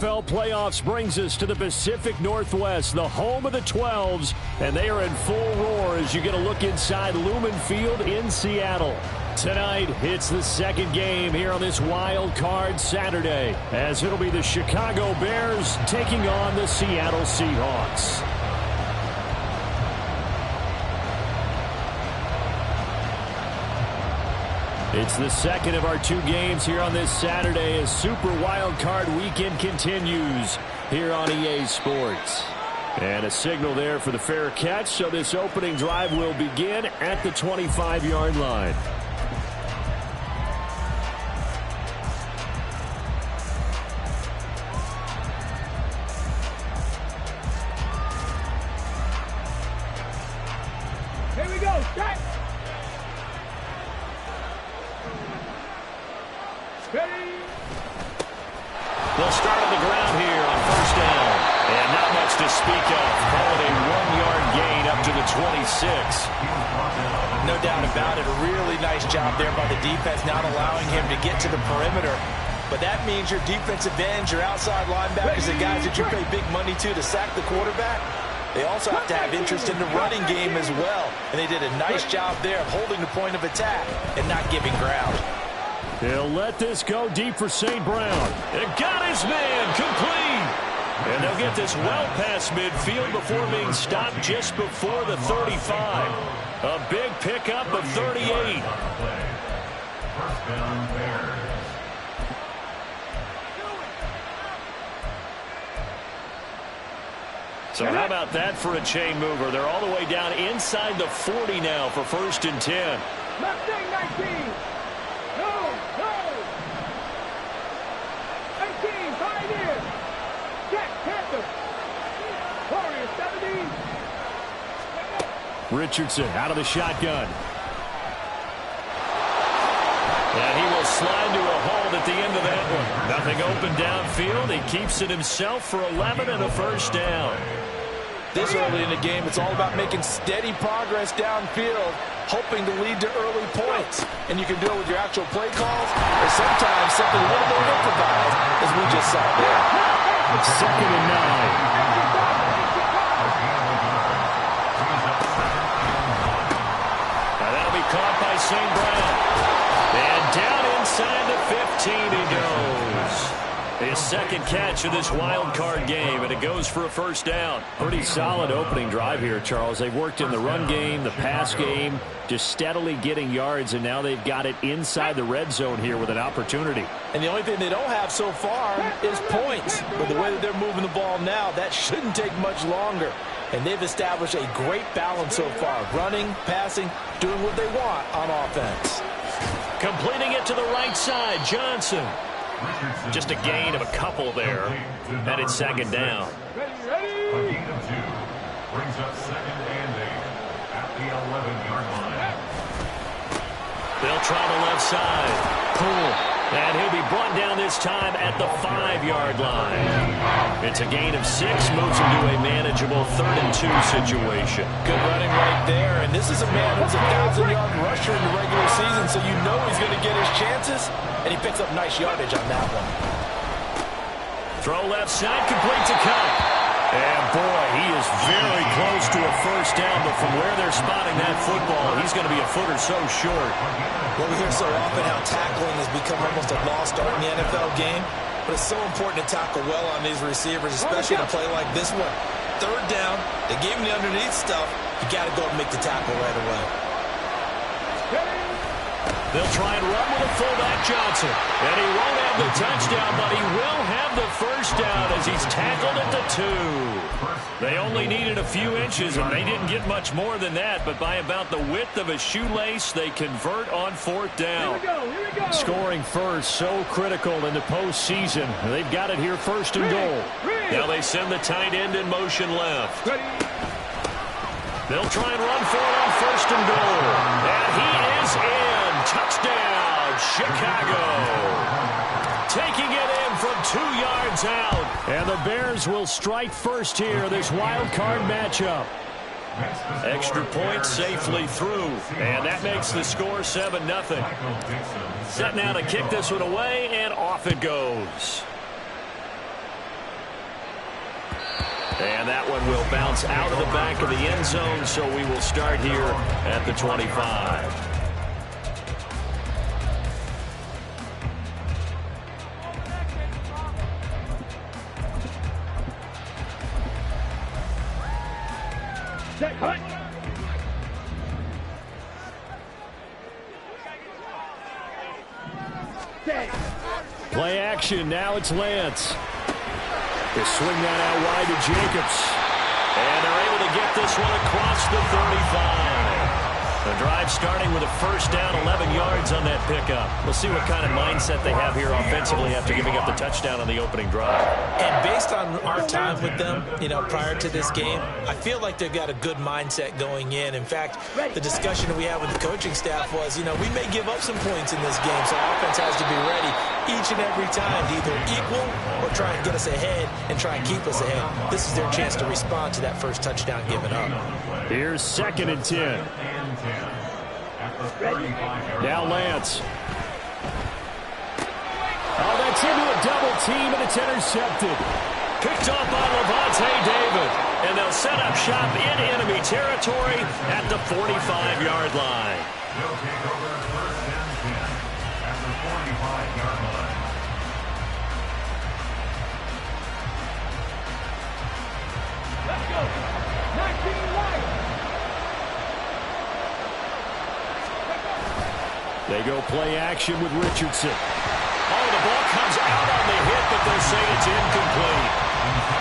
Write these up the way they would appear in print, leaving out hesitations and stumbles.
NFL playoffs brings us to the Pacific Northwest, the home of the 12s, and they are in full roar as you get a look inside Lumen Field in Seattle. Tonight, it's the second game here on this wild card Saturday, as it'll be the Chicago Bears taking on the Seattle Seahawks. It's the second of our two games here on this Saturday as Super Wild Card Weekend continues here on EA Sports. And a signal there for the fair catch, so this opening drive will begin at the 25-yard line. Here we go, set! They'll start on the ground here on first down. And not much to speak of. Call it a 1-yard gain up to the 26. No doubt about it. A really nice job there by the defense, not allowing him to get to the perimeter. But that means your defensive ends, your outside linebackers, the guys that you pay big money to sack the quarterback, they also have to have interest in the running game as well. And they did a nice job there of holding the point of attack and not giving ground. He'll let this go deep for St. Brown. And got his man complete. And they'll get this well past midfield before being stopped just before the 35. A big pickup of 38. First down, Bears. So how about that for a chain mover? They're all the way down inside the 40 now for first and 10. Left thing, 19. No, no. 18, 5 in. Get, Panther. Warriors, 17. Richardson out of the shotgun. And he will slide to a hold at the end of that one. Nothing open downfield. He keeps it himself for 11 and a first down. This early in the game, it's all about making steady progress downfield, hoping to lead to early points. And you can do it with your actual play calls, or sometimes something a little more improvised, as we just saw there. Second and 9. Now that'll be caught by St. Brown. And down inside the 15 he goes. His second catch of this wild card game, and it goes for a first down. Pretty solid opening drive here, Charles. They've worked in the run game, the pass game, just steadily getting yards, and now they've got it inside the red zone here with an opportunity. And the only thing they don't have so far is points. But the way that they're moving the ball now, that shouldn't take much longer. And they've established a great balance so far. Running, passing, doing what they want on offense. Completing it to the right side, Johnson. Just a gain of a couple there. And it's second down. A gain of 2 brings up second and 8 at the 11-yard line. They'll try the left side. Cool. And he'll be brought down this time at the 5-yard line. It's a gain of 6, moves him to a manageable 3rd and 2 situation. Good running right there. And this is a man who's a 1,000-yard rusher in the regular season, so you know he's going to get his chances. And he picks up nice yardage on that one. Throw left side, complete to Cup. And boy, he is very close to a first down, but from where they're spotting that football, he's going to be a foot or so short. Well, we hear so often how tackling has become almost a lost art in the NFL game, but it's so important to tackle well on these receivers, especially in a play like this one. Third down, they gave him the underneath stuff. You got to go and make the tackle right away. They'll try and run with a fullback, Johnson. And he won't have the touchdown, but he will have the first down as he's tackled at the 2. They only needed a few inches, and they didn't get much more than that. But by about the width of a shoelace, they convert on 4th down. Here we go. Scoring first, so critical in the postseason. They've got it here, 1st and goal. Now they send the tight end in motion left. They'll try and run for it on 1st and goal. And he is in. Touchdown, Chicago. Taking it in from 2 yards out. And the Bears will strike first here, this wild card matchup. Extra point safely through. And that makes the score 7-0. Set now to kick this one away, and off it goes. And that one will bounce out of the back of the end zone, so we will start here at the 25. Play action. Now it's Lance. They swing that out wide to Jacobs. And they're able to get this one across the 35. The drive starting with a first down, 11 yards on that pickup. We'll see what kind of mindset they have here offensively after giving up the touchdown on the opening drive. And based on our time with them, prior to this game, I feel like they've got a good mindset going in. In fact, the discussion we had with the coaching staff was, we may give up some points in this game, so offense has to be ready each and every time to either equal or try and get us ahead and try and keep us ahead. This is their chance to respond to that first touchdown given up. Here's 2nd and 10. Now Lance. Oh, that's into a double team, and it's intercepted. Picked off by Levante David. And they'll set up shop in enemy territory at the 45-yard line. They'll take over 1st and 10 at the 45-yard line. Let's go. 19 wide. They go play action with Richardson. Oh, the ball comes out on the hit, but they'll say it's incomplete.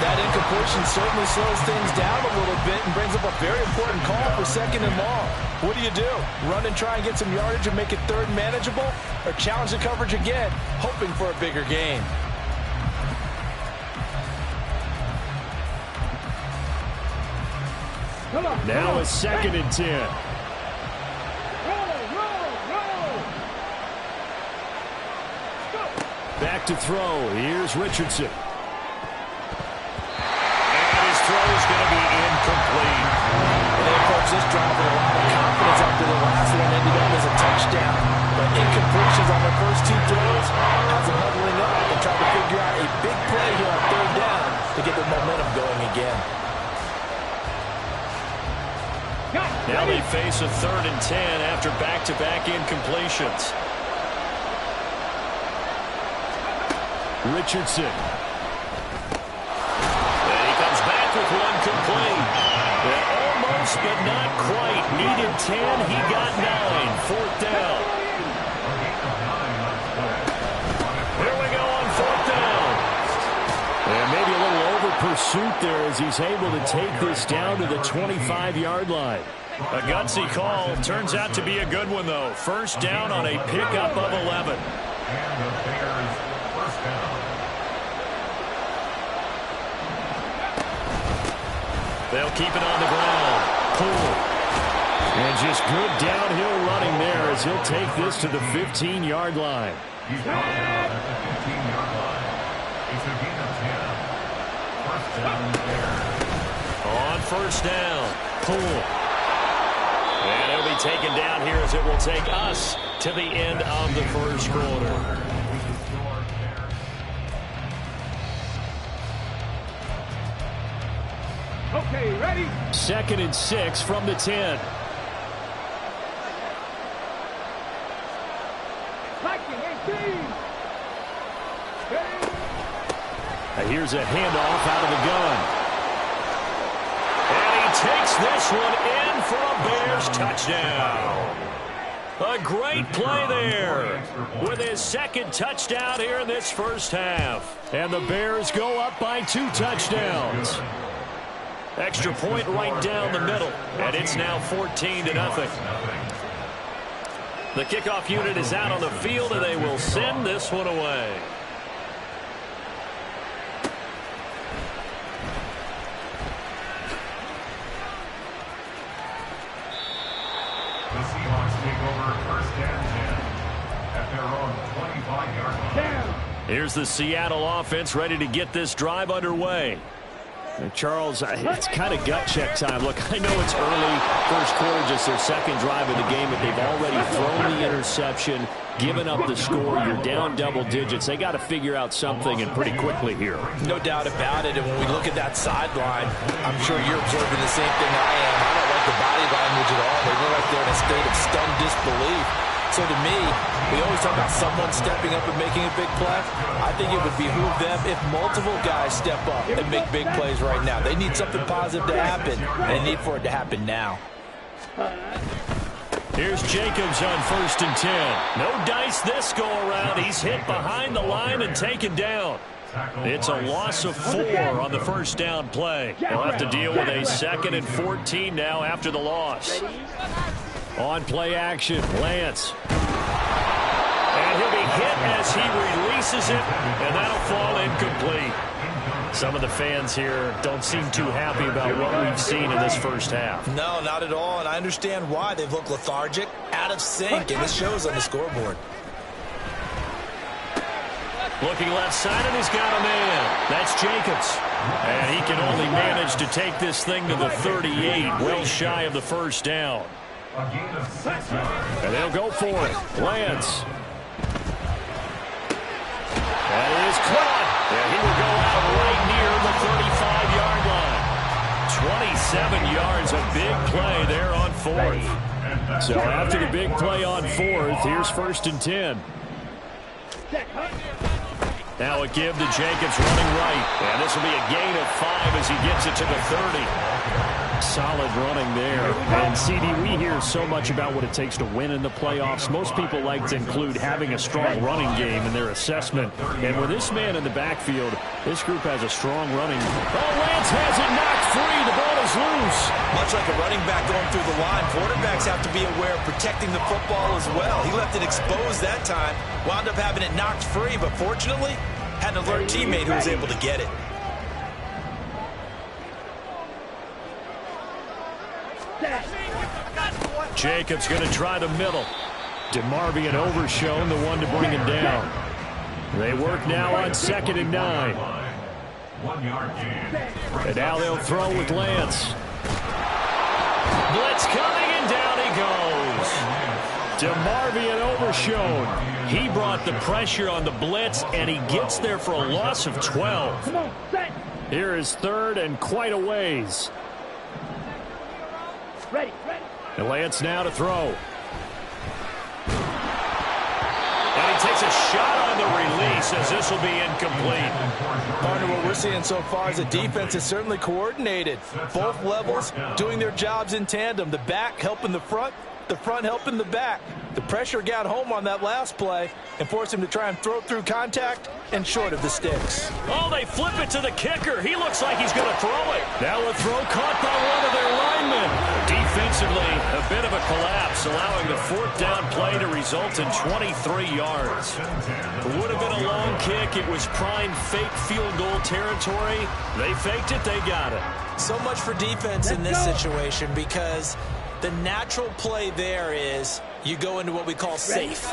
That incompletion certainly slows things down a little bit and brings up a very important call for 2nd and long. What do? Run and try and get some yardage and make it 3rd manageable? Or challenge the coverage again, hoping for a bigger gain? Now a 2nd and 10. Back to throw. Here's Richardson. And his throw is going to be incomplete. They approached this drive with a lot of confidence after the last one ended up as a touchdown. But incompletions on their first 2 throws has them leveling up and trying to figure out a big play here on 3rd down to get the momentum going again. Now they face a 3rd and 10 after back-to-back incompletions. Richardson. And he comes back with one complete. Almost, but not quite. Needed 10. He got 9. 4th down. Here we go on 4th down. And maybe a little over pursuit there as he's able to take this down to the 25-yard line. A gutsy call. Turns out to be a good one, though. First down on a pickup of 11. And the Bears first down. They'll keep it on the ground. Cool. And just good downhill running there as he'll take this to the 15-yard line. He's brought down at the 15-yard line. It's a gain of 10. First down Bears. On first down. Cool. And it'll be taken down here as it will take us to the end of the first quarter. Okay, ready? 2nd and 6 from the 10. Liking 18. Here's a handoff out of the gun. And he takes this one in for a Bears touchdown. A great play there with his 2nd touchdown here in this first half. And the Bears go up by 2 touchdowns. Extra point right down the middle, and it's now 14-0. The kickoff unit is out on the field, and they will send this one away. The Seahawks take over 1st and 10 at their own 25-yard line. Here's the Seattle offense ready to get this drive underway. And Charles, it's kind of gut check time. Look, I know it's early, first quarter, just their 2nd drive of the game, but they've already thrown the interception. given up the score. You're down double digits. They got to figure out something, and pretty quickly here. No doubt about it. And when we look at that sideline, I'm sure you're observing the same thing I am. I don't like the body language at all. They look like they're in a state of stunned disbelief. So to me, we always talk about someone stepping up and making a big play. I think it would behoove them if multiple guys step up and make big plays right now. They need something positive to happen, and they need for it to happen now. Here's Jacobs on 1st and 10. No dice this go around. He's hit behind the line and taken down. It's a loss of 4 on the first down play. They'll have to deal with a 2nd and 14 now after the loss. On play action, Lance. And he'll be hit as he releases it, and that'll fall incomplete. Some of the fans here don't seem too happy about what we've seen in this first half. No, not at all, and I understand why. They've looked lethargic, out of sync, and this shows on the scoreboard. Looking left side, and he's got a man. That's Jacobs. And he can only manage to take this thing to the 38, well shy of the first down. And they'll go for it. Lance. That is caught. And he will go out right near the 35-yard line. 27 yards, a big play there on 4th. So after the big play on 4th, here's 1st and 10. Now a give to Jacobs running right. And this will be a gain of 5 as he gets it to the 30. Solid running there. And, CD, we hear so much about what it takes to win in the playoffs. Most people like to include having a strong running game in their assessment. And with this man in the backfield, this group has a strong running. Oh, Lance has it knocked free. The ball is loose. Much like a running back going through the line, quarterbacks have to be aware of protecting the football as well. He left it exposed that time, wound up having it knocked free, but fortunately, had an alert teammate who was able to get it. Jacobs going to try the middle. DeMarvion Overshown, the one to bring him down. They work now on 2nd and 9. 1 yard gain. And now they'll throw with Lance. Blitz coming, and down he goes. DeMarvion Overshown. He brought the pressure on the blitz, and he gets there for a loss of 12. Here is 3rd and quite a ways. Ready. And Lance now to throw. And he takes a shot on the release as this will be incomplete. Partner, what we're seeing so far is the defense is certainly coordinated. Both levels doing their jobs in tandem. The back helping the front helping the back. The pressure got home on that last play and forced him to try and throw through contact and short of the sticks. Oh, they flip it to the kicker. He looks like he's going to throw it. Now a throw caught by one of their linemen. Defensively, a bit of a collapse, allowing the 4th down play to result in 23 yards. It would have been a long kick. It was prime fake field goal territory. They faked it. They got it. So much for defense in this situation, because the natural play there is you go into what we call safe,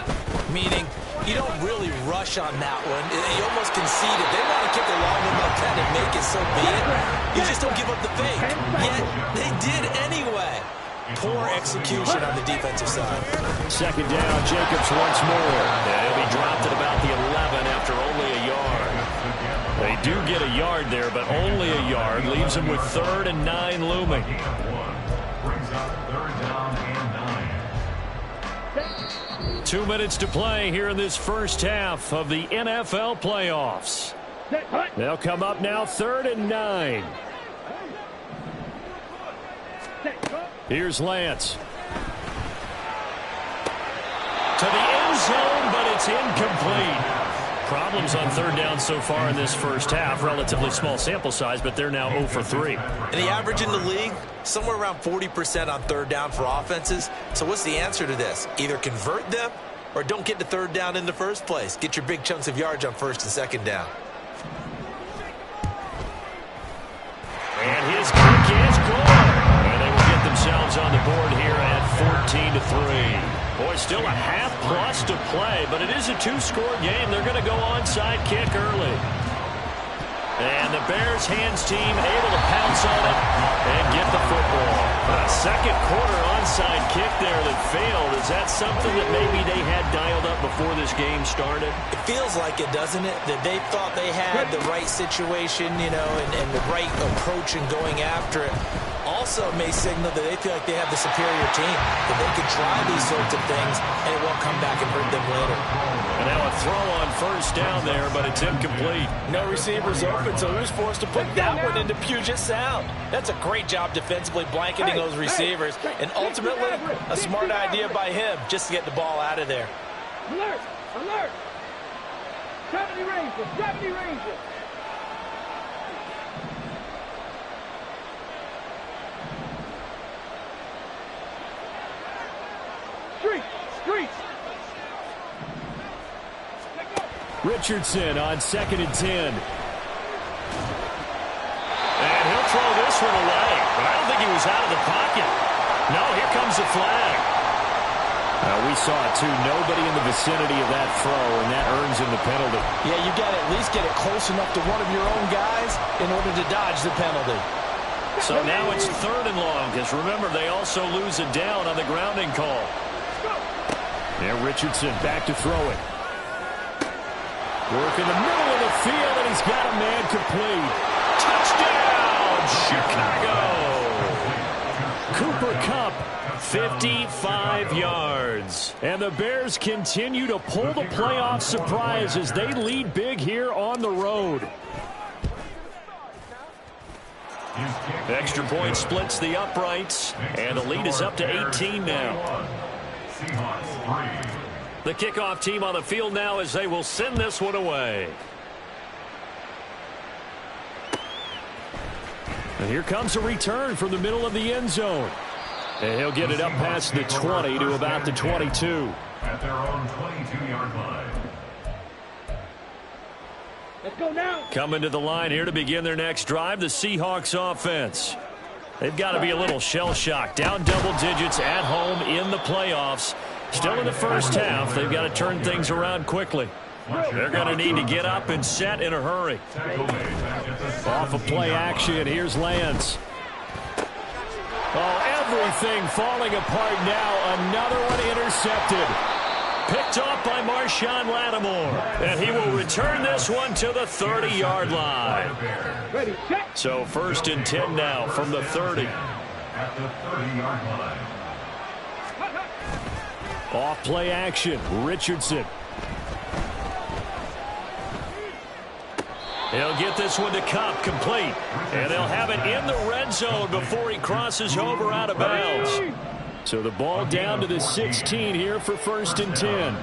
meaning you don't really rush on that one. You almost concede it. They want to kick a long one like that and make it, so be it. You just don't give up the fake. Yet they did anyway. Poor execution on the defensive side. 2nd down, Jacobs once more. He'll be dropped at about the 11 after only a yard. They do get a yard there, but only a yard. Leaves them with 3rd and 9 looming. Brings up 3rd down and 9. 2 minutes to play here in this first half of the NFL playoffs. They'll come up now 3rd and 9. Here's Lance. To the end zone, but it's incomplete. Problems on 3rd down so far in this first half. Relatively small sample size, but they're now 0 for 3. And the average in the league, somewhere around 40% on 3rd down for offenses. So what's the answer to this? Either convert them or don't get to 3rd down in the first place. Get your big chunks of yards on 1st and 2nd down. And his kick is good. And they will get themselves on the board here at 14-3. Boy, still a half plus to play, but it is a 2-score game. They're going to go onside kick early. And the Bears hands team able to pounce on it and get the football. A second quarter onside kick there that failed. Is that something that maybe they had dialed up before this game started? It feels like it, doesn't it? That they thought they had the right situation, you know, and the right approach in going after it. Also may signal that they feel like they have the superior team, that they can try these sorts of things and it won't come back and hurt them later. And now a throw on first down there, but it's incomplete. No receivers open, so who's forced to put that one into Puget Sound? That's a great job defensively blanketing those receivers, and ultimately a smart idea by him just to get the ball out of there. Alert! Alert! 70 Rangers! 70 Rangers! Street! Richardson on 2nd and 10. And he'll throw this one away. But I don't think he was out of the pocket. No, here comes the flag. We saw it too. Nobody in the vicinity of that throw, and that earns him the penalty. Yeah, you got to at least get it close enough to one of your own guys in order to dodge the penalty. So now it's 3rd and long, because remember, they also lose a down on the grounding call. Yeah, Richardson back to throw it. Work in the middle of the field, and he's got a man complete. Touchdown, Chicago! Cooper Kupp, 55 yards. And the Bears continue to pull the playoff surprise as they lead big here on the road. Extra point splits the uprights, and the lead is up to 18 now. The kickoff team on the field now as they will send this one away. And here comes a return from the middle of the end zone. And he'll get it up past the 20 to about the 22. At their own 22-yard line. Let's go now. Coming to the line here to begin their next drive, the Seahawks offense. They've got to be a little shell-shocked. Down double digits at home in the playoffs. Still in the first half. They've got to turn things around quickly. They're going to need to get up and set in a hurry. Off of play action, here's Lance. Oh, everything falling apart now. Another one intercepted. Picked off by Marshawn Lattimore. And he will return this one to the 30-yard line. So 1st and 10 now from the 30. At the 30-yard line. Off play action, Richardson. He'll get this one to Kupp, complete. And they'll have it in the red zone before he crosses over out of bounds. So the ball down to the 16 here for 1st and 10.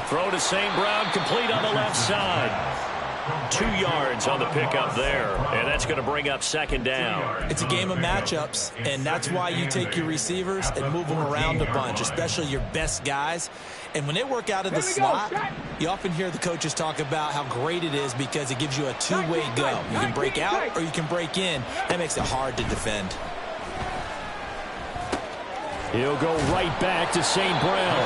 Throw to St. Brown, complete on the left side. 2 yards on the pickup there, and that's going to bring up 2nd down. It's a game of matchups, and that's why you take your receivers and move them around a bunch, especially your best guys. And when they work out of the slot, you often hear the coaches talk about how great it is because it gives you a two-way go. You can break out or you can break in. That makes it hard to defend. He'll go right back to St. Brown.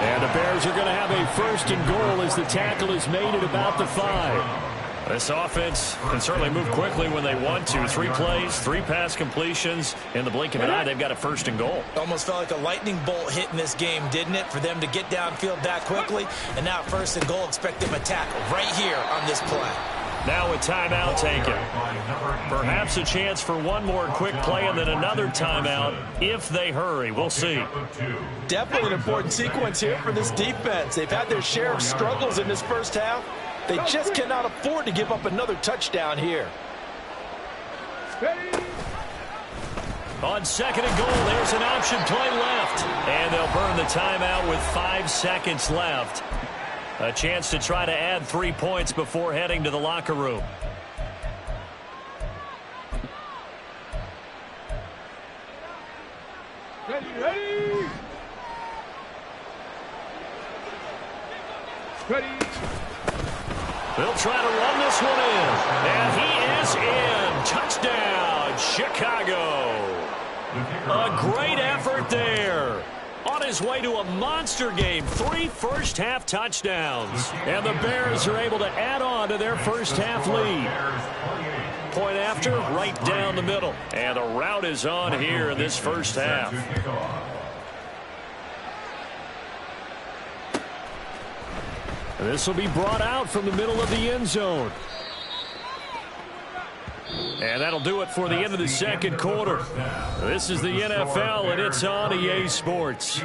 And the Bears are going to have a 1st and goal as the tackle is made at about the 5. This offense can certainly move quickly when they want to. 3 plays, 3 pass completions. In the blink of an eye, they've got a 1st and goal. Almost felt like a lightning bolt hit in this game, didn't it? For them to get downfield that quickly. And now 1st and goal, expect them to tackle right here on this play. Now a timeout taken. Perhaps a chance for one more quick play and then another timeout if they hurry. We'll see. Definitely an important sequence here for this defense. They've had their share of struggles in this first half. They just cannot afford to give up another touchdown here. On 2nd and goal, there's an option play left. And they'll burn the timeout with 5 seconds left. A chance to try to add 3 points before heading to the locker room. Ready. They'll try to run this one in. And he is in. Touchdown, Chicago. A great effort there. On his way to a monster game, 3 first-half touchdowns. And the Bears are able to add on to their first-half lead. Point after, right down the middle. And the route is on here in this first half. This will be brought out from the middle of the end zone. And that'll do it for the end of the second quarter. This is the NFL, and it's on EA Sports.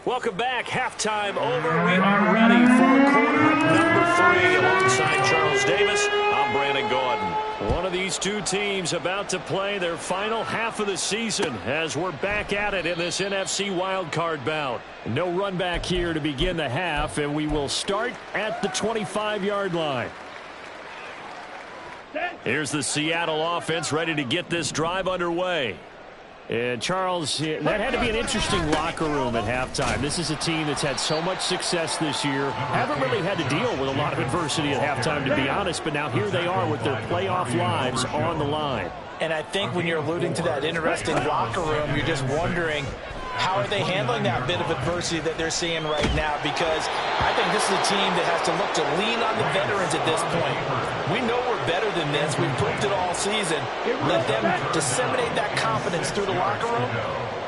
Welcome back. Halftime over. We are ready for quarter number 3. Alongside Charles Davis, I'm Brandon Gordon. One of these two teams about to play their final half of the season as we're back at it in this NFC wildcard bout. No run back here to begin the half, and we will start at the 25-yard line. Here's the Seattle offense ready to get this drive underway. And Charles, that had to be an interesting locker room at halftime. This is a team that's had so much success this year. Haven't really had to deal with a lot of adversity at halftime, to be honest. But now here they are with their playoff lives on the line. And I think when you're alluding to that interesting locker room, you're just wondering, how are they handling that bit of adversity that they're seeing right now? Because I think this is a team that has to look to lean on the veterans at this point. We know we're better than this. We've proved it all season. Let them disseminate that confidence through the locker room.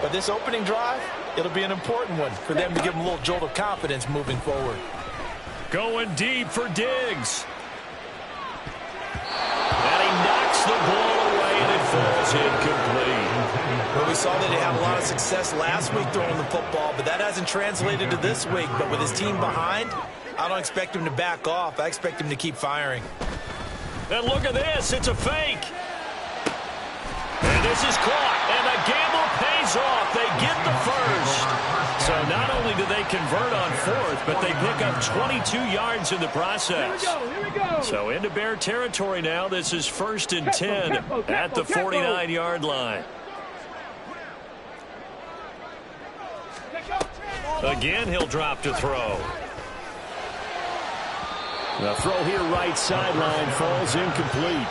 But this opening drive, it'll be an important one for them to give them a little jolt of confidence moving forward. Going deep for Diggs. And he knocks the ball away, and it falls incomplete. Well, we saw that he had a lot of success last week throwing the football, but that hasn't translated to this week. But with his team behind, I don't expect him to back off. I expect him to keep firing. And look at this. It's a fake. And this is caught. And the gamble pays off. They get the first. So not only do they convert on 4th, but they pick up 22 yards in the process. Here we go. So into Bear territory now. This is 1st and 10 at the 49-yard line. Again, he'll drop to throw. The throw here right sideline falls incomplete.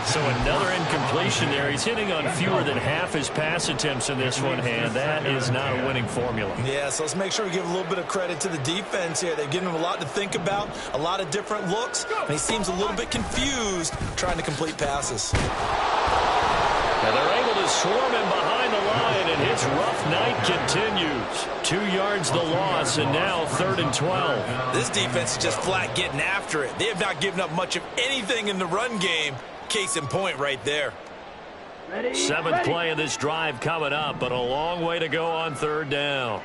So another incompletion there. He's hitting on fewer than half his pass attempts in this one, and that is not a winning formula. Yeah, so let's make sure we give a little bit of credit to the defense here. They've given him a lot to think about, a lot of different looks, and he seems a little bit confused trying to complete passes. And they're able to swarm him behind the line, and his rough night continues. 2 yards the loss, and now 3rd and 12. This defense is just flat getting after it. They have not given up much of anything in the run game. Case in point right there. 7th play of this drive coming up, but a long way to go on 3rd down.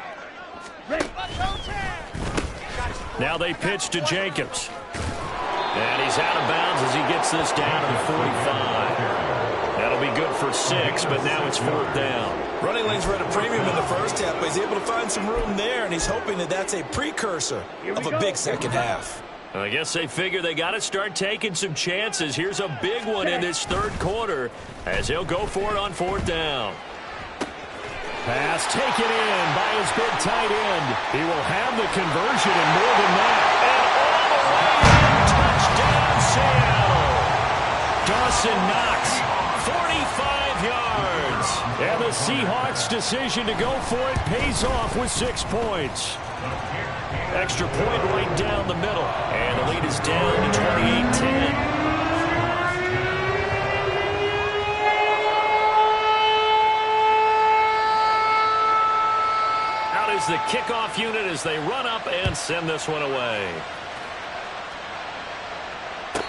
Now they pitch to Jacobs. And he's out of bounds as he gets this down to the 45. That'll be good for 6, but now it's 4th down. Running lanes were at a premium in the first half, but he's able to find some room there, and he's hoping that that's a precursor of a big second half. I guess they figure they got to start taking some chances. Here's a big one in this 3rd quarter as he'll go for it on 4th down. Pass taken in by his big tight end. He will have the conversion and more than that. And all the way, touchdown Seattle. Dawson Knox, 45 yards. And the Seahawks' decision to go for it pays off with 6 points. Extra point right down the middle. And the lead is down to 28-10. Out is the kickoff unit as they run up and send this one away.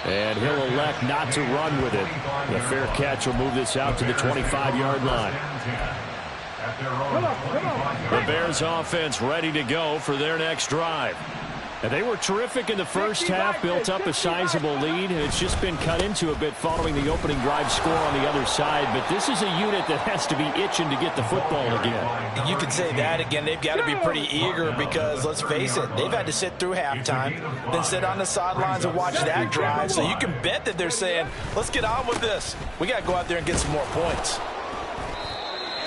And he'll elect not to run with it. The fair catch will move this out to the 25-yard line. The Bears offense ready to go for their next drive. And they were terrific in the first half, built up a sizable lead, and it's just been cut into a bit following the opening drive score on the other side. But this is a unit that has to be itching to get the football again. You could say that again. They've got to be pretty eager because, let's face it, they've had to sit through halftime, then sit on the sidelines and watch that drive. So you can bet that they're saying, let's get on with this. We got to go out there and get some more points.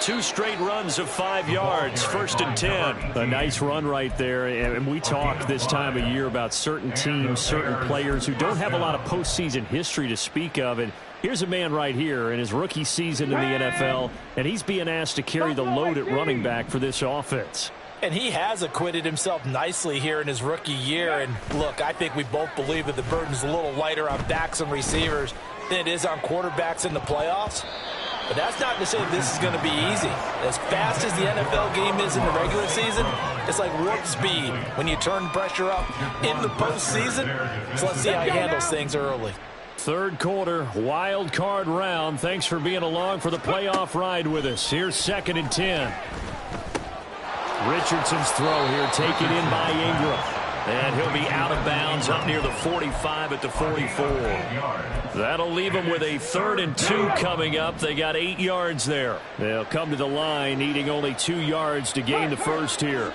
2 straight runs of 5 yards, 1st and 10. A nice run right there, and we talk this time of year about certain teams, certain players who don't have a lot of postseason history to speak of, and here's a man right here in his rookie season in the NFL, and he's being asked to carry the load at running back for this offense. And he has acquitted himself nicely here in his rookie year. And look, I think we both believe that the burden's a little lighter on backs and receivers than it is on quarterbacks in the playoffs. But that's not to say this is going to be easy. As fast as the NFL game is in the regular season, it's like warp speed when you turn pressure up in the postseason. So let's see how he handles things early. 3rd quarter, wild card round. Thanks for being along for the playoff ride with us. Here's 2nd and 10. Richardson's throw here taken in by Ingram. And he'll be out of bounds up near the 45 at the 44. That'll leave them with a 3rd and 2 coming up. They got 8 yards there. They'll come to the line needing only 2 yards to gain the first here.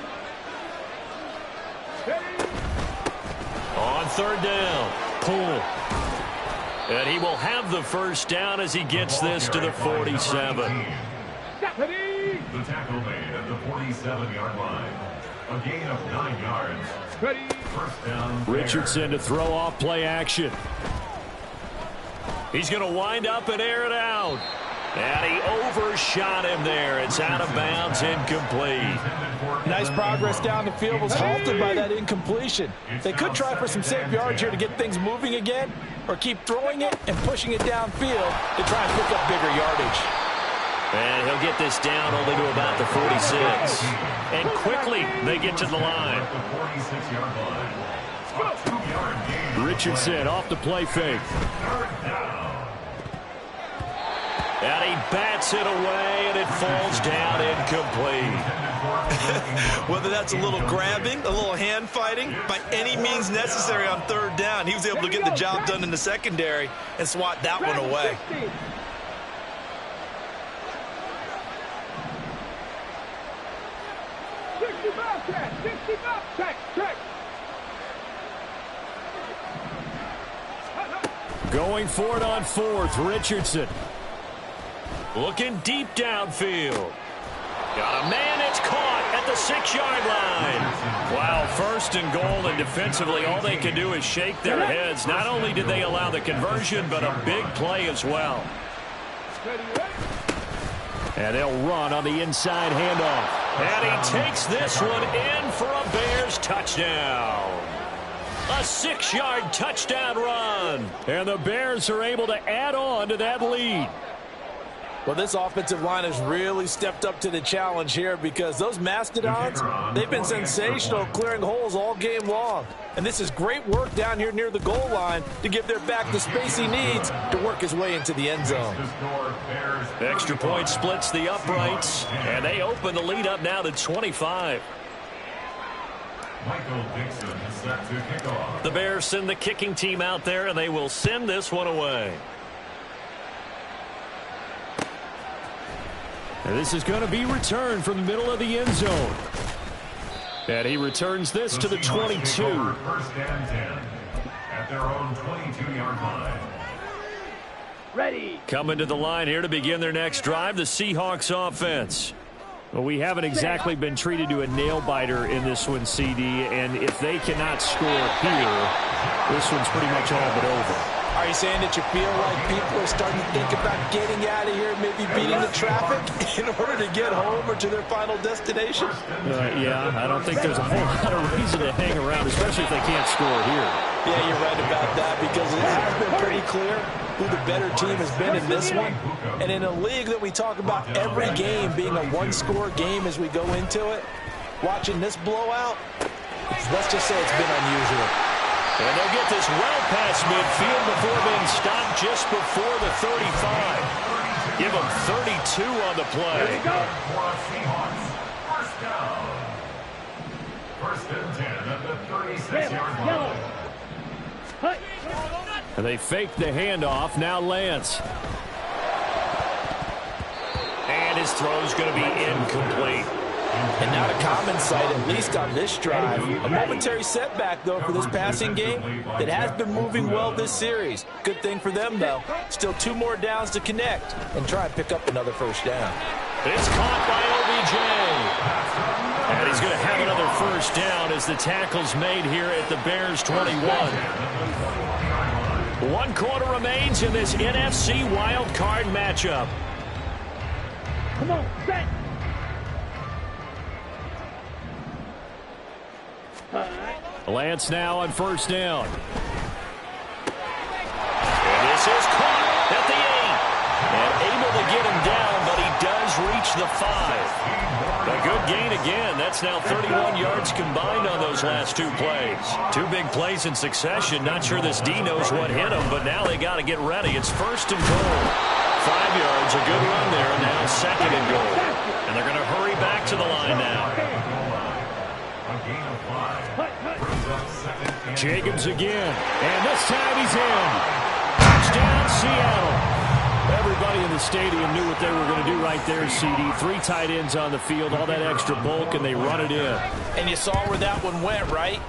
On 3rd down, pull. And he will have the first down as he gets this to the 47. The tackle made at the 47-yard line. A gain of 9 yards. First down. Richardson to throw off play action. He's going to wind up and air it out. And he overshot him there. It's out of bounds, incomplete. Nice progress down the field was halted by that incompletion. They could try for some safe yards here to get things moving again, or keep throwing it and pushing it downfield to try and pick up bigger yardage. And he'll get this down only to about the 46. And quickly they get to the line. Richardson off the play fake. And he bats it away, and it falls down incomplete. Whether that's a little grabbing, a little hand fighting, by any means necessary on 3rd down, he was able to get the job done in the secondary and swat that one away. Going for it on 4th, Richardson. Looking deep downfield. Got a man, it's caught at the 6-yard line. Wow, 1st and goal, and defensively all they can do is shake their heads. Not only did they allow the conversion, but a big play as well. And they'll run on the inside handoff. And he takes this one in for a Bears touchdown. A 6-yard touchdown run. And the Bears are able to add on to that lead. Well, this offensive line has really stepped up to the challenge here, because those Mastodons, they've been sensational clearing holes all game long. And this is great work down here near the goal line to give their back the space he needs to work his way into the end zone. Extra point splits the uprights, and they open the lead up now to 25. Michael Dixon is set to kick off. The Bears send the kicking team out there, and they will send this one away. And this is going to be returned from the middle of the end zone. And he returns this to the 22. 1st and 10 at their own 22-yard line. Ready. Coming to the line here to begin their next drive, the Seahawks offense. Well, we haven't exactly been treated to a nail-biter in this one, CD, and if they cannot score here, this one's pretty much all but over. Are you saying that you feel like people are starting to think about getting out of here, maybe beating the traffic in order to get home or to their final destination? Yeah, I don't think there's a whole lot of reason to hang around, especially if they can't score here. Yeah, you're right about that, because it has been pretty clear who the better team has been in this one. And in a league that we talk about every game being a one-score game as we go into it, watching this blowout, let's just say it's been unusual. And they'll get this well past midfield before being stopped just before the 35. Give them 32 on the play. First down. 1st and 10 at the 36-yard line. And they fake the handoff. Now Lance. And his throw's going to be incomplete. And not a common sight, at least on this drive. A momentary setback, though, for this passing game that has been moving well this series. Good thing for them, though. Still 2 more downs to connect and try and pick up another first down. It's caught by OBJ. And he's going to have another first down as the tackle's made here at the Bears 21. 1 quarter remains in this NFC wild card matchup. Come on, set. Lance now on first down. And this is caught at the 8. And able to get him down, but he does reach the 5. A good gain again. That's now 31 yards combined on those last 2 plays. 2 big plays in succession. Not sure this D knows what hit him, but now they got to get ready. It's first and goal. 5 yards, a good run there, and now second and goal. And they're going to hurry back to the line now. Jacobs again, and this time he's in. Touchdown, Seattle. Everybody in the stadium knew what they were going to do right there, CD. 3 tight ends on the field, all that extra bulk, and they run it in. And you saw where that one went, right?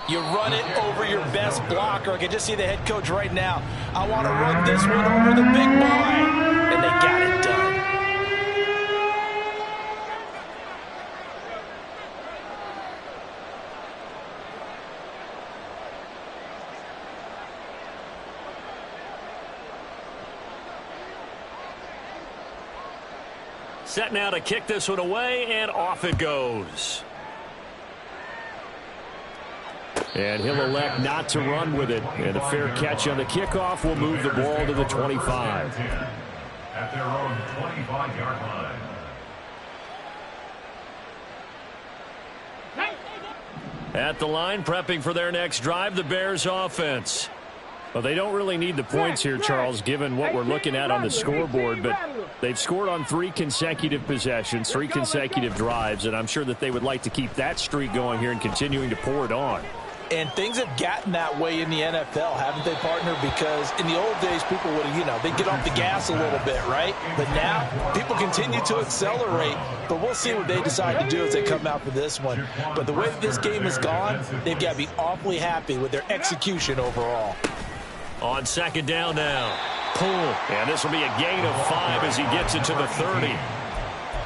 You run it over your best blocker. I can just see the head coach right now. I want to run this one over the big boy. And they got it done. Set now to kick this one away, and off it goes. And he'll elect not to run with it. And a fair catch on the kickoff will move the ball to the 25. At their own 25-yard line. At the line, prepping for their next drive, the Bears offense. Well, they don't really need the points here, Charles, given what we're looking at on the scoreboard, but they've scored on 3 consecutive possessions, 3 consecutive drives, and I'm sure that they would like to keep that streak going here and continuing to pour it on. And things have gotten that way in the NFL, haven't they, partner? Because in the old days, people would, they'd get off the gas a little bit, right? But now, people continue to accelerate. But we'll see what they decide to do as they come out for this one. But the way that this game has gone, they've got to be awfully happy with their execution overall. On second down now. Pull. And this will be a gain of 5 as he gets it to the 30.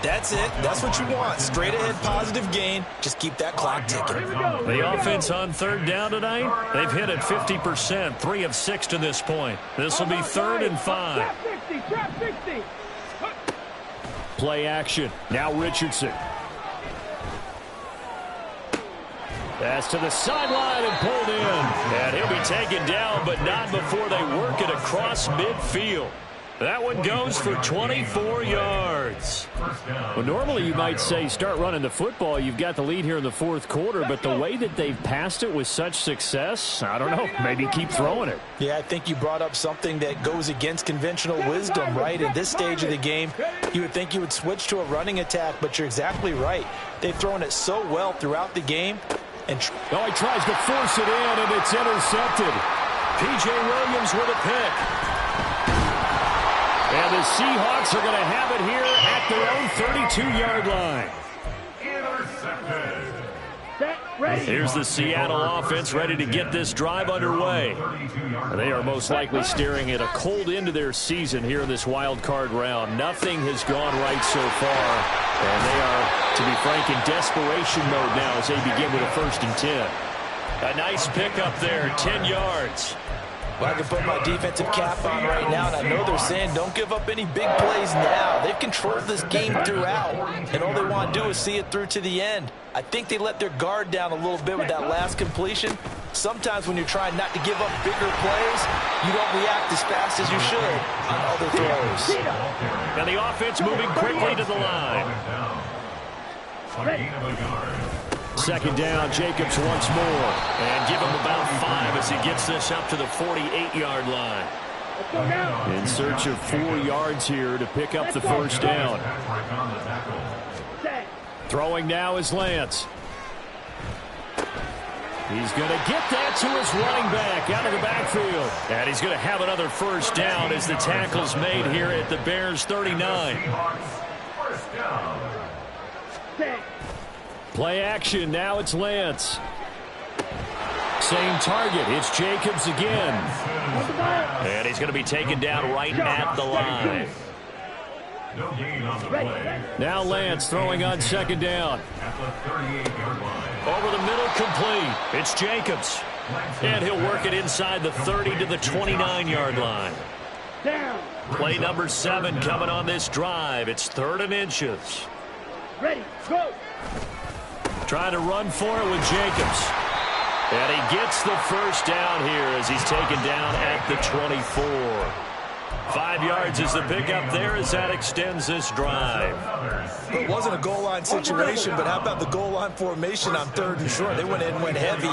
That's it. That's what you want. Straight ahead positive gain. Just keep that clock ticking. The offense on third down tonight, they've hit it 50%, 3 of 6 to this point. This will be 3rd and 5. Play action. Now Richardson. Pass to the sideline and pulled in. And he'll be taken down, but not before they work it across midfield. That one goes for 24 yards. Well, normally you might say start running the football. You've got the lead here in the 4th quarter, but the way that they've passed it with such success, I don't know, maybe keep throwing it. Yeah, I think you brought up something that goes against conventional wisdom, right? At this stage of the game, you would think you would switch to a running attack, but you're exactly right. They've thrown it so well throughout the game. And he tries to force it in, and it's intercepted. P.J. Williams with a pick. And the Seahawks are going to have it here at their own 32-yard line. Intercepted. Here's the Seattle offense ready to get this drive underway. They are most likely staring at a cold end to their season here in this wild card round. Nothing has gone right so far, and they are, to be frank, in desperation mode now as they begin with a 1st and 10. A nice pickup there, 10 yards. Well, I can put my defensive cap on right now, and I know they're saying don't give up any big plays now. They've controlled this game throughout, and all they want to do is see it through to the end. I think they let their guard down a little bit with that last completion. Sometimes when you're trying not to give up bigger plays, you don't react as fast as you should on other throws. And the offense moving quickly to the line. Second down, Jacobs once more. And give him about 5 as he gets this up to the 48-yard line. In search of 4 yards here to pick up the first down. Throwing now is Lance. He's going to get that to his running back out of the backfield. And he's going to have another first down as the tackle's made here at the Bears 39. Play action. Now it's Lance. Same target. It's Jacobs again. And he's going to be taken down right at the line. No gain on the play. Now Lance throwing on second down. At the 38-yard line. Over the middle, complete. It's Jacobs. And he'll work it inside the 30 to the 29-yard line. Down. Play number 7 coming on this drive. It's 3rd and inches. Ready, go. Trying to run for it with Jacobs. And he gets the first down here as he's taken down at the 24. 5 yards is the pickup there as that extends this drive. It wasn't a goal line situation, but how about the goal line formation on 3rd and short? They went in, went heavy.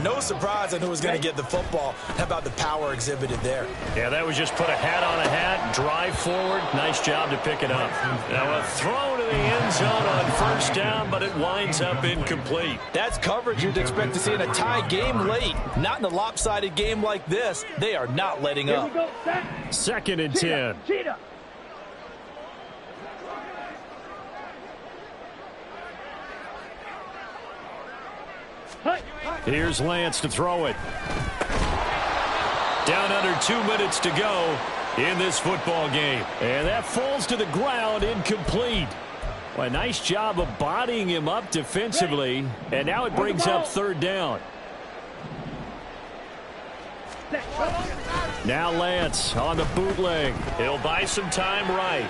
No surprise on who was going to get the football. How about the power exhibited there? Yeah, that was just put a hat on a hat, drive forward. Nice job to pick it up. Now a throw to the end zone on 1st down, but it winds up incomplete. That's coverage you'd expect to see in a tie game late. Not in a lopsided game like this. They are not letting up. Here we go, set. 2nd and 10. Cheetah. Here's Lance to throw it. Down under 2 minutes to go in this football game. And that falls to the ground, incomplete. Well, a nice job of bodying him up defensively. And now it brings up 3rd down. Now Lance on the bootleg. He'll buy some time right.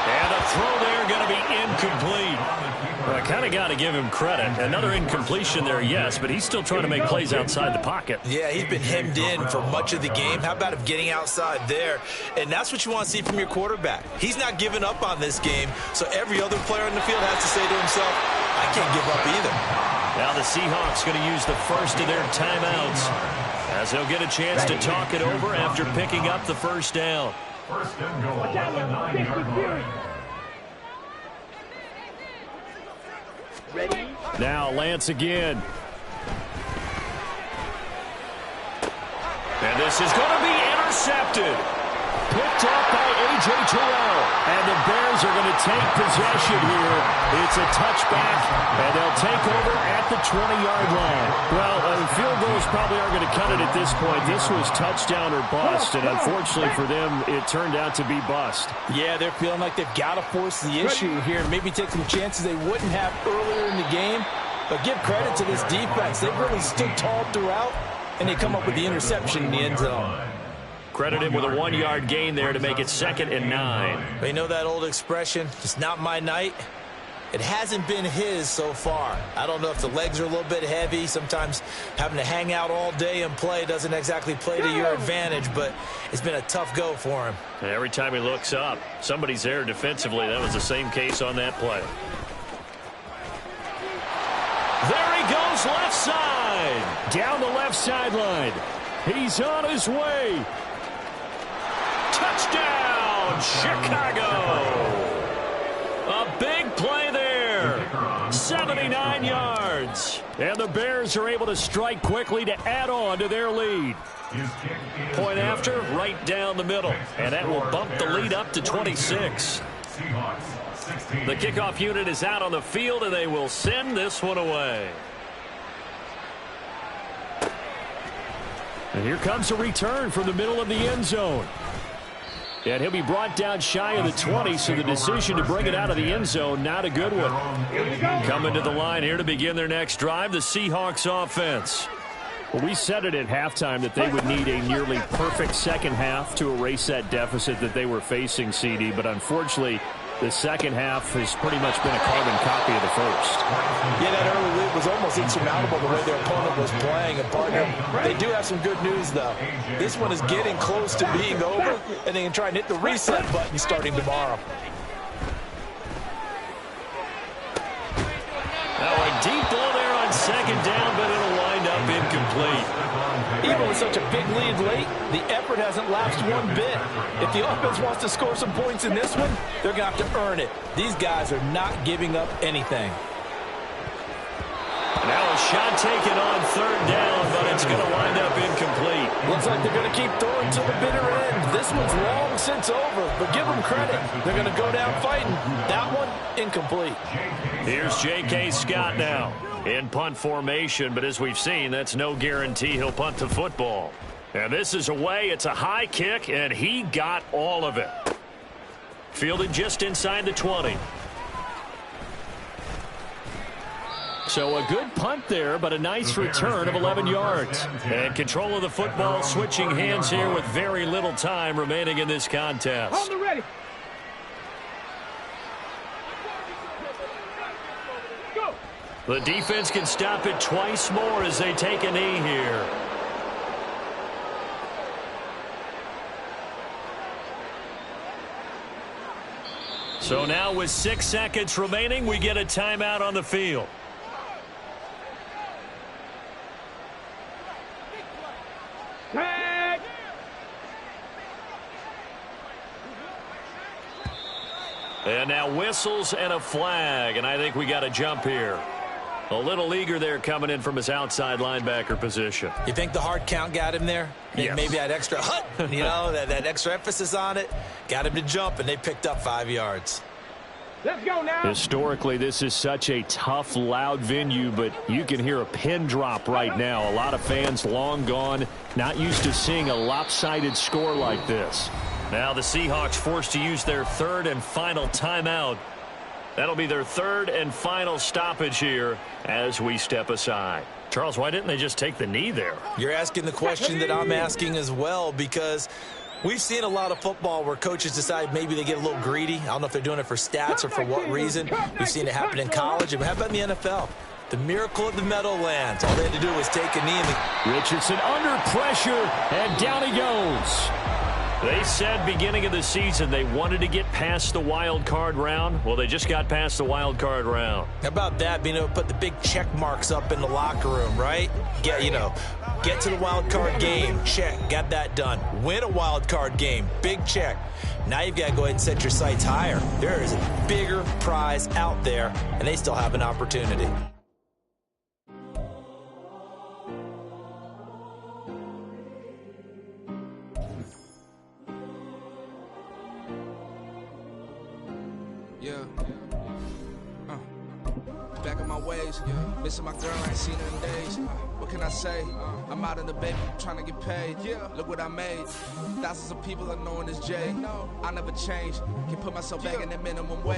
And the throw there going to be incomplete. Well, I kind of got to give him credit. Another incompletion there, yes, but he's still trying to make plays outside the pocket. Yeah, he's been hemmed in for much of the game. How about him getting outside there? And that's what you want to see from your quarterback. He's not giving up on this game, so every other player in the field has to say to himself, I can't give up either. Now the Seahawks going to use the first of their timeouts as they'll get a chance to talk it over after picking up the 1st down. 1st and goal at the 9-yard line. Ready. Now Lance again. And this is going to be intercepted. Picked up by A.J. Terrell. And the Bears are going to take possession here. It's a touchback, and they'll take over at the 20-yard line. Well, field goals probably aren't going to cut it at this point. This was touchdown or bust, and unfortunately for them, it turned out to be bust. Yeah, they're feeling like they've got to force the issue here and maybe take some chances they wouldn't have earlier in the game. But give credit to this defense. They've really stood tall throughout, and they come up with the interception in the end zone. Credit him with a 1-yard gain there to make it 2nd and 9. They know that old expression, it's not my night. It hasn't been his so far. I don't know if the legs are a little bit heavy. Sometimes having to hang out all day and play doesn't exactly play to your advantage, but it's been a tough go for him. And every time he looks up, somebody's there defensively. That was the same case on that play. There he goes, left side. Down the left sideline. He's on his way. Touchdown, Chicago. A big play there. 79 yards. And the Bears are able to strike quickly to add on to their lead. Point after, right down the middle. And that will bump the lead up to 26. The kickoff unit is out on the field, and they will send this one away. And here comes a return from the middle of the end zone. And he'll be brought down shy of the 20, so the decision to bring it out of the end zone, not a good one. Coming to the line here to begin their next drive, the Seahawks offense. Well, we said it at halftime that they would need a nearly perfect second half to erase that deficit that they were facing, CD, but unfortunately, the second half has pretty much been a carbon copy of the first. Yeah, that early lead was almost insurmountable the way their opponent was playing. And partner, they do have some good news, though. This one is getting close to being over, and they can try and hit the reset button starting tomorrow. Now a deep ball there on second down, but it'll wind up incomplete. Even with such a big lead late, the effort hasn't lapsed one bit. If the offense wants to score some points in this one, they're going to have to earn it. These guys are not giving up anything. Now a shot taken on third down, but it's going to wind up incomplete. Looks like they're going to keep throwing to the bitter end. This one's long since over, but give them credit. They're going to go down fighting. That one, incomplete. Here's J.K. Scott now in punt formation, but as we've seen, that's no guarantee he'll punt the football. And this is away. It's a high kick, and he got all of it. Fielded just inside the 20. So a good punt there, but a nice return of 11 yards. And control of the football switching hands here with very little time remaining in this contest. Hold it ready. Go. The defense can stop it twice more as they take a knee here. So now with 6 seconds remaining, we get a timeout on the field. Tag. And now whistles and a flag, and I think we got a jump here. A little eager there coming in from his outside linebacker position. You think the hard count got him there? Yes. Maybe that extra that extra emphasis on it got him to jump, and they picked up 5 yards. Let's go now. Historically, this is such a tough, loud venue, but you can hear a pin drop right now. A lot of fans long gone, not used to seeing a lopsided score like this. Now the Seahawks forced to use their third and final timeout. That'll be their third and final stoppage here as we step aside. Charles, why didn't they just take the knee there? You're asking the question that I'm asking as well, because we've seen a lot of football where coaches decide maybe they get a little greedy. I don't know if they're doing it for stats or for what reason. We've seen it happen in college. And how about in the NFL? The miracle of the Meadowlands. All they had to do was take a knee. Richardson under pressure, and down he goes. They said beginning of the season they wanted to get past the wild card round. Well, they just got past the wild card round. How about that, being able to put the big check marks up in the locker room, right? Get to the wild card game, check, got that done. Win a wild card game, big check. Now you've got to go ahead and set your sights higher. There is a bigger prize out there, and they still have an opportunity. Back in my ways, missing my girl, I ain't seen her in days. What can I say? I'm out in the baby, trying to get paid. Look what I made. Thousands of people are knowing this Jay. I never change. Can put myself back in the minimum wage.